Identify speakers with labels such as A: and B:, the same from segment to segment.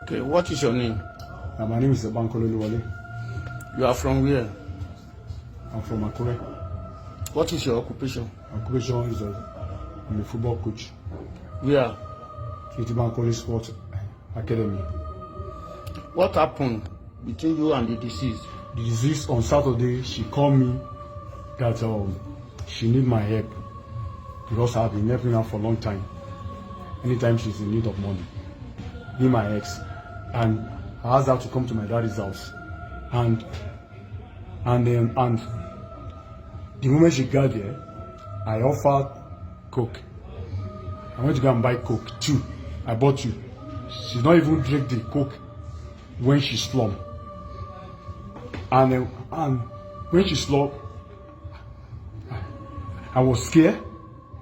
A: Okay, what is your name?
B: My name is Bankole Wale.
A: You are from where?
B: I'm from Akure.
A: What is your occupation?
B: Occupation is I'm a football coach.
A: Where?
B: Bankole Sports Academy.
A: What happened between you and the deceased?
B: The deceased on Saturday, she called me that she need my help because I've been helping her for a long time. Anytime she's in need of money, be my ex, and I asked her to come to my daddy's house, and the moment she got there, I offered Coke. I went to go and buy Coke too. I bought two. She's not even drink the Coke when she slumped. And when she slumped, I was scared.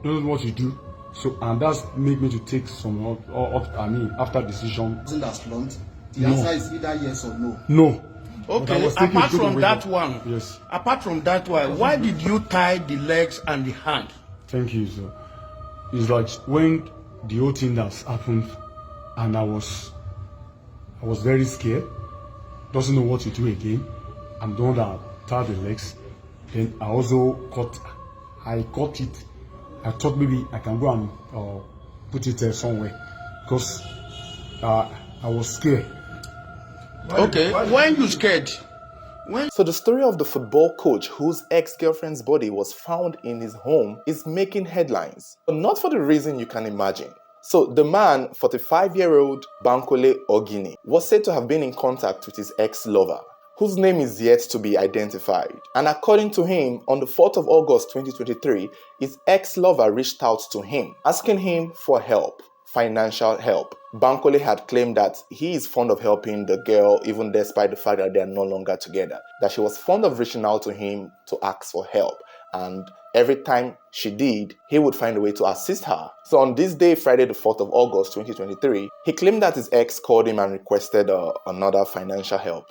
B: Don't know what to do. So and that's made me to take some after decision.
C: Isn't that slumped? The
B: No.
C: answer is either yes or no.
B: No.
A: Okay, apart from that one, yes. Apart from that one, why did you tie the legs and the hand?
B: Thank you, sir. It's like when the whole thing that's happened, and I was very scared, doesn't know what to do again. I'm the one that tied the legs. Then I also cut it. I thought maybe I can go and put it somewhere because I was scared.
A: Okay, when you scared?
D: So the story of the football coach whose ex-girlfriend's body was found in his home is making headlines, but not for the reason you can imagine. So the man, 45-year-old Bankole Ogini, was said to have been in contact with his ex-lover, whose name is yet to be identified. And according to him, on the 4th of August 2023, his ex-lover reached out to him, asking him for help. Financial help. Bankole had claimed that he is fond of helping the girl even despite the fact that they are no longer together. That she was fond of reaching out to him to ask for help. And every time she did, he would find a way to assist her. So on this day, Friday the 4th of August 2023, he claimed that his ex called him and requested another financial help.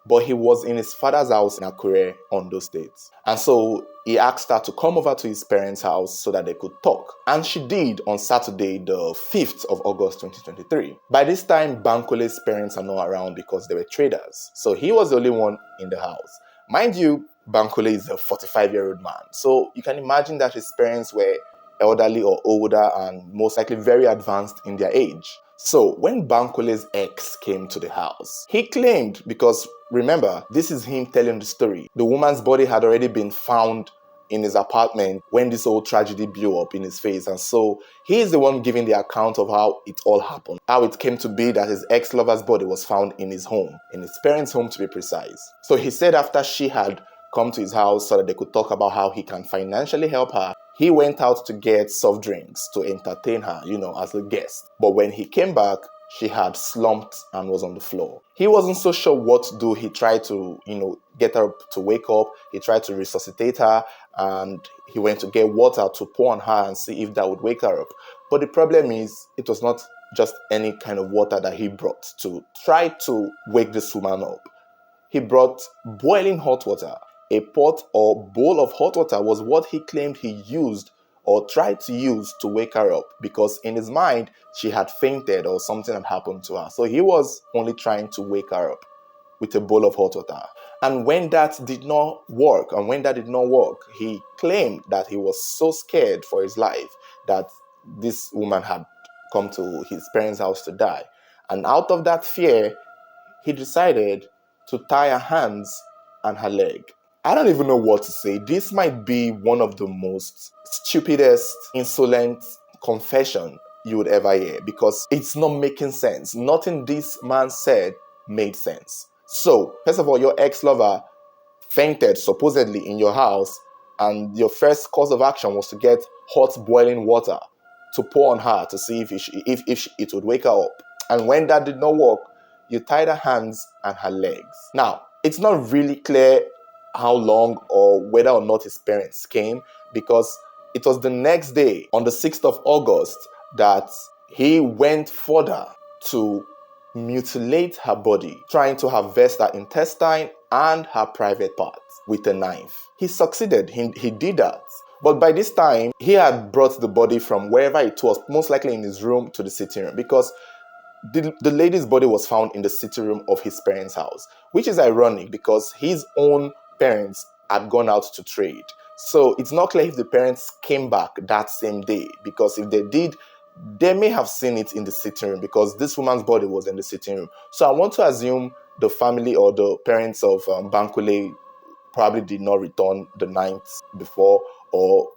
D: But he was in his father's house in Akure on those dates. And so he asked her to come over to his parents' house so that they could talk. And she did on Saturday, the 5th of August 2023. By this time, Bankole's parents are not around because they were traders. So he was the only one in the house. Mind you, Bankole is a 45-year-old man. So you can imagine that his parents were elderly or older and most likely very advanced in their age. So when Bankole's ex came to the house, he claimed, because remember, this is him telling the story, the woman's body had already been found in his apartment when this whole tragedy blew up in his face. And so he is the one giving the account of how it all happened, how it came to be that his ex-lover's body was found in his home, in his parents' home to be precise. So he said after she had come to his house so that they could talk about how he can financially help her, he went out to get soft drinks to entertain her, as a guest. But when he came back, she had slumped and was on the floor. He wasn't so sure what to do. He tried to, get her to wake up. He tried to resuscitate her, and he went to get water to pour on her and see if that would wake her up. But the problem is, it was not just any kind of water that he brought to try to wake this woman up. He brought boiling hot water. A pot or bowl of hot water was what he claimed he used or tried to use to wake her up, because in his mind, she had fainted or something had happened to her. So he was only trying to wake her up with a bowl of hot water. And when that did not work, he claimed that he was so scared for his life that this woman had come to his parents' house to die. And out of that fear, he decided to tie her hands and her leg. I don't even know what to say. This might be one of the most stupidest, insolent confession you would ever hear, because it's not making sense. Nothing this man said made sense. So, first of all, your ex-lover fainted supposedly in your house, and your first course of action was to get hot boiling water to pour on her to see if it would wake her up. And when that did not work, you tied her hands and her legs. Now, it's not really clear how long or whether or not his parents came, because it was the next day, on the 6th of August, that he went further to mutilate her body, trying to harvest her intestine and her private parts with a knife. He succeeded. He did that. But by this time, he had brought the body from wherever it was, most likely in his room, to the sitting room, because The lady's body was found in the sitting room of his parents' house, which is ironic because his own parents had gone out to trade. So it's not clear if the parents came back that same day, because if they did, they may have seen it in the sitting room because this woman's body was in the sitting room. So I want to assume the family or the parents of Bankole probably did not return the night before, or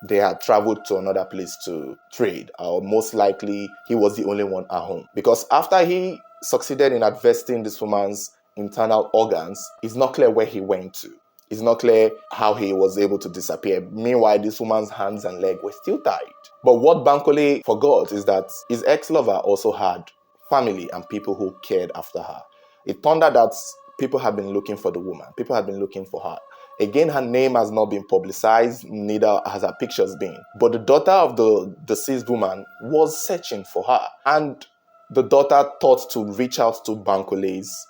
D: they had traveled to another place to trade, or most likely he was the only one at home. Because after he succeeded in harvesting this woman's internal organs, it's not clear where he went to. It's not clear how he was able to disappear. Meanwhile, this woman's hands and leg were still tied. But what Bankole forgot is that his ex-lover also had family and people who cared after her. It turned out that people had been looking for the woman. People had been looking for her. Again, her name has not been publicized, neither has her pictures been. But the daughter of the deceased woman was searching for her. And the daughter thought to reach out to Bankole's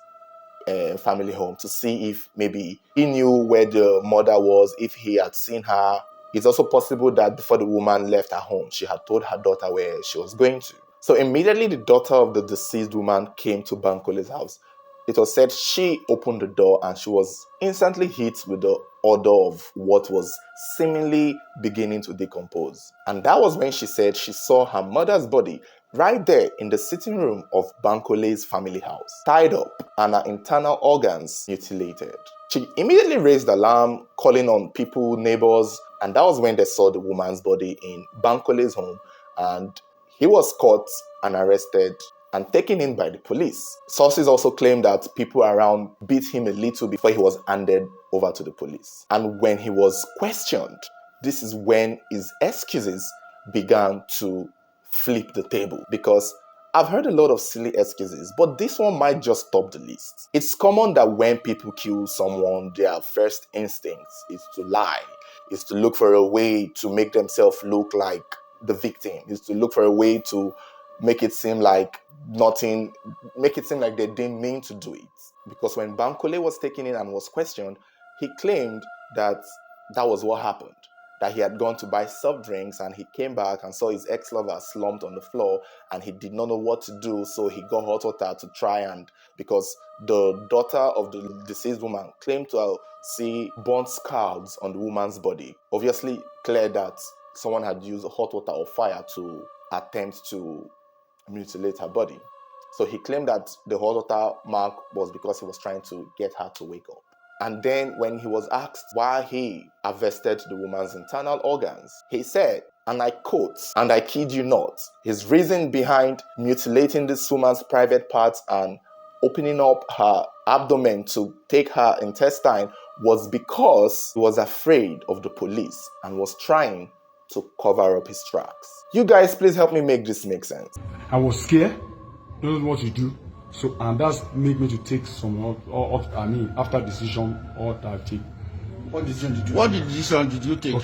D: family home to see if maybe he knew where the mother was, if he had seen her. It's also possible that before the woman left her home, she had told her daughter where she was going to. So immediately the daughter of the deceased woman came to Bankole's house. It was said she opened the door and she was instantly hit with the odor of what was seemingly beginning to decompose. And that was when she said she saw her mother's body right there in the sitting room of Bankole's family house, tied up and her internal organs mutilated. She immediately raised alarm, calling on people, neighbors, and that was when they saw the woman's body in Bankole's home, and he was caught and arrested and taken in by the police. Sources also claim that people around beat him a little before he was handed over to the police. And when he was questioned, this is when his excuses began to flip the table, because I've heard a lot of silly excuses, but this one might just top the list. It's common that when people kill someone, their first instinct is to lie, is to look for a way to make themselves look like the victim, is to look for a way to make it seem like they didn't mean to do it. Because when Bankole was taken in and was questioned, he claimed that that was what happened, that he had gone to buy soft drinks and he came back and saw his ex-lover slumped on the floor and he did not know what to do, so he got hot water to try, and because the daughter of the deceased woman claimed to see burnt scars on the woman's body, obviously clear that someone had used hot water or fire to attempt to mutilate her body. So he claimed that the hot water mark was because he was trying to get her to wake up. And then when he was asked why he harvested the woman's internal organs, he said, and I quote, and I kid you not, his reason behind mutilating this woman's private parts and opening up her abdomen to take her intestine was because he was afraid of the police and was trying to cover up his tracks. You guys, please help me make this make sense.
B: I was scared, don't know what to do. So, and that's made me to take some, after decision or that I take.
A: What decision did you take?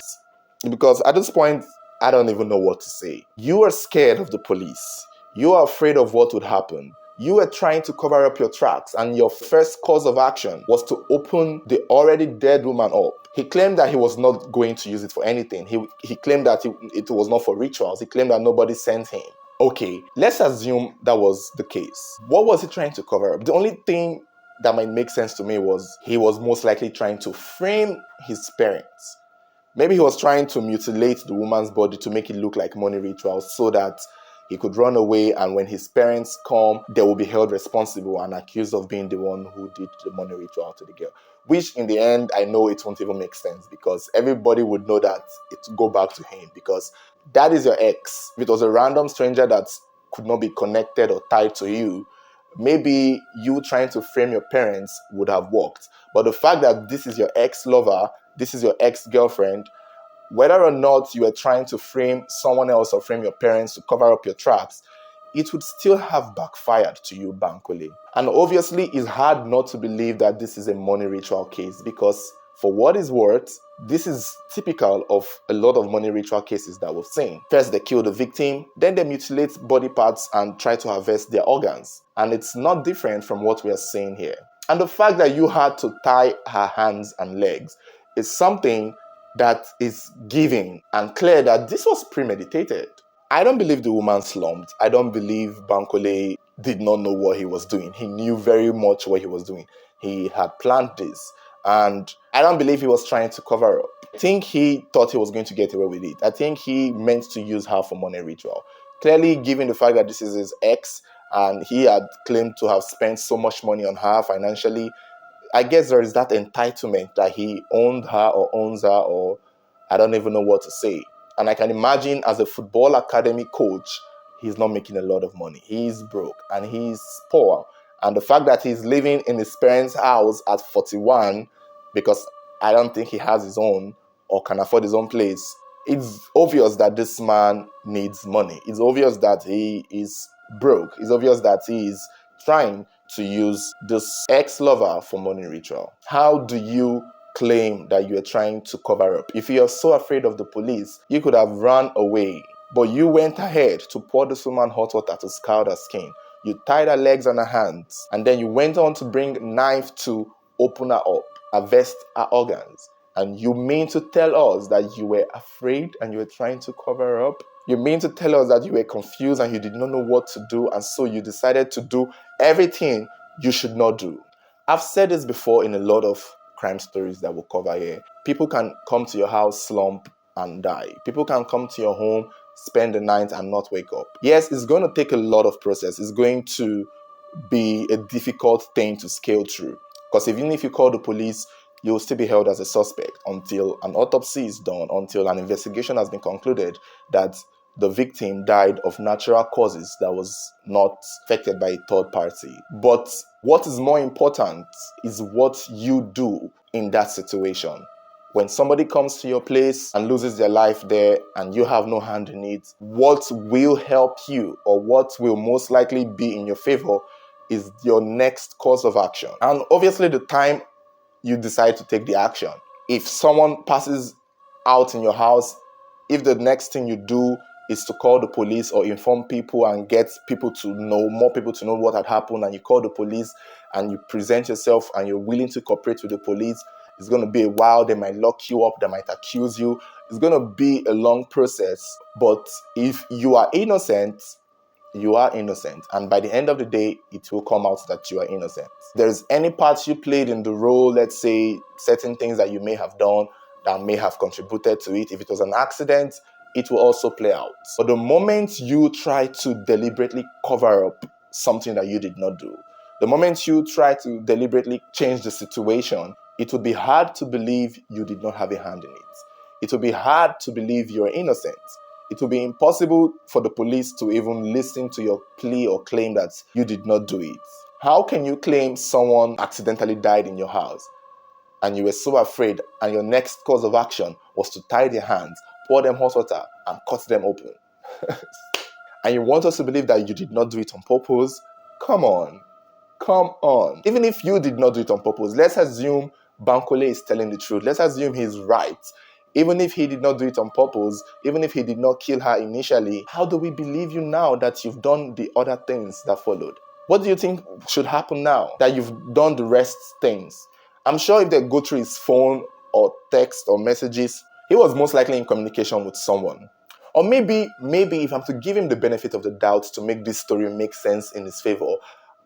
D: Because at this point, I don't even know what to say. You are scared of the police. You are afraid of what would happen. You were trying to cover up your tracks, and your first course of action was to open the already dead woman up. He claimed that he was not going to use it for anything. He claimed that it was not for rituals. He claimed that nobody sent him. Okay, let's assume that was the case. What was he trying to cover up? The only thing that might make sense to me was he was most likely trying to frame his parents. Maybe he was trying to mutilate the woman's body to make it look like money rituals so that he could run away, and when his parents come, they will be held responsible and accused of being the one who did the money ritual to the girl. Which in the end, I know it won't even make sense, because everybody would know that it would go back to him, because that is your ex. If it was a random stranger that could not be connected or tied to you, maybe you trying to frame your parents would have worked. But the fact that this is your ex-lover, this is your ex-girlfriend, whether or not you were trying to frame someone else or frame your parents to cover up your tracks, it would still have backfired to you, Bankole. And obviously, it's hard not to believe that this is a money ritual case, because for what it's worth, this is typical of a lot of money ritual cases that we've seen. First, they kill the victim, then they mutilate body parts and try to harvest their organs. And it's not different from what we are seeing here. And the fact that you had to tie her hands and legs is something that is giving and clear that this was premeditated. I don't believe the woman slumped. I don't believe Bankole did not know what he was doing. He knew very much what he was doing. He had planned this. And I don't believe he was trying to cover up. I think he thought he was going to get away with it. I think he meant to use her for money ritual. Clearly, given the fact that this is his ex and he had claimed to have spent so much money on her financially, I guess there is that entitlement that he owned her or owns her, or I don't even know what to say. And I can imagine as a football academy coach, he's not making a lot of money. He's broke and he's poor. And the fact that he's living in his parents' house at 41, because I don't think he has his own or can afford his own place, it's obvious that this man needs money. It's obvious that he is broke. It's obvious that he is trying to use this ex-lover for money ritual. How do you claim that you are trying to cover up? If you're so afraid of the police, you could have run away. But you went ahead to pour this woman hot water to scald her skin. You tied her legs and her hands. And then you went on to bring a knife to open her up, harvest her organs. And you mean to tell us that you were afraid and you were trying to cover her up? You mean to tell us that you were confused and you did not know what to do, and so you decided to do everything you should not do? I've said this before in a lot of crime stories that we'll cover here. People can come to your house, slump, and die. People can come to your home, spend the night, and not wake up. Yes, it's going to take a lot of process. It's going to be a difficult thing to scale through. Because even if you call the police, you'll still be held as a suspect until an autopsy is done, until an investigation has been concluded that the victim died of natural causes that was not affected by a third party. But what is more important is what you do in that situation. When somebody comes to your place and loses their life there and you have no hand in it, what will help you, or what will most likely be in your favor, is your next course of action. And obviously the time you decide to take the action. If someone passes out in your house, if the next thing you do is to call the police or inform people and get people to know, more people to know what had happened, and you call the police and you present yourself and you're willing to cooperate with the police, it's going to be a while. They might lock you up. They might accuse you. It's going to be a long process. But if you are innocent, you are innocent. And by the end of the day, it will come out that you are innocent. There's any part you played in the role, let's say certain things that you may have done that may have contributed to it. If it was an accident, it will also play out. But the moment you try to deliberately cover up something that you did not do, the moment you try to deliberately change the situation, it would be hard to believe you did not have a hand in it. It would be hard to believe you're innocent. It will be impossible for the police to even listen to your plea or claim that you did not do it. How can you claim someone accidentally died in your house and you were so afraid and your next course of action was to tie their hands, pour them hot water, and cut them open? And you want us to believe that you did not do it on purpose? Come on. Come on. Even if you did not do it on purpose, let's assume Bankole is telling the truth. Let's assume he's right. Even if he did not do it on purpose, even if he did not kill her initially, how do we believe you now that you've done the other things that followed? What do you think should happen now that you've done the rest things? I'm sure if they go through his phone or text or messages, he was most likely in communication with someone. Or maybe if I'm to give him the benefit of the doubt to make this story make sense in his favor,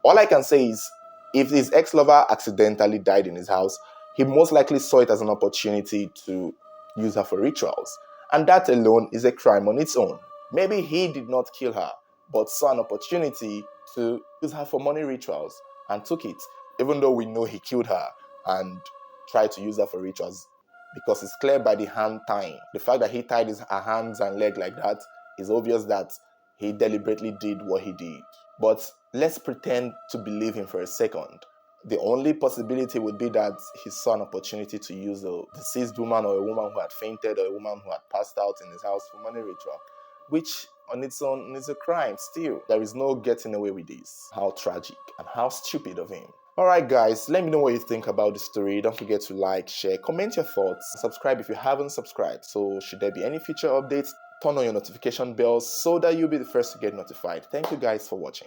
D: all I can say is if his ex-lover accidentally died in his house, he most likely saw it as an opportunity to use her for rituals. And that alone is a crime on its own. Maybe he did not kill her, but saw an opportunity to use her for money rituals and took it, even though we know he killed her and tried to use her for rituals, because it's clear by the hand tying. The fact that he tied her hands and leg like that is obvious that he deliberately did what he did. But let's pretend to believe him for a second. The only possibility would be that he saw an opportunity to use a deceased woman or a woman who had fainted or a woman who had passed out in his house for money ritual, which on its own is a crime still. There is no getting away with this. How tragic and how stupid of him. Alright guys, let me know what you think about the story. Don't forget to like, share, comment your thoughts, subscribe if you haven't subscribed. So should there be any future updates, turn on your notification bells so that you'll be the first to get notified. Thank you guys for watching.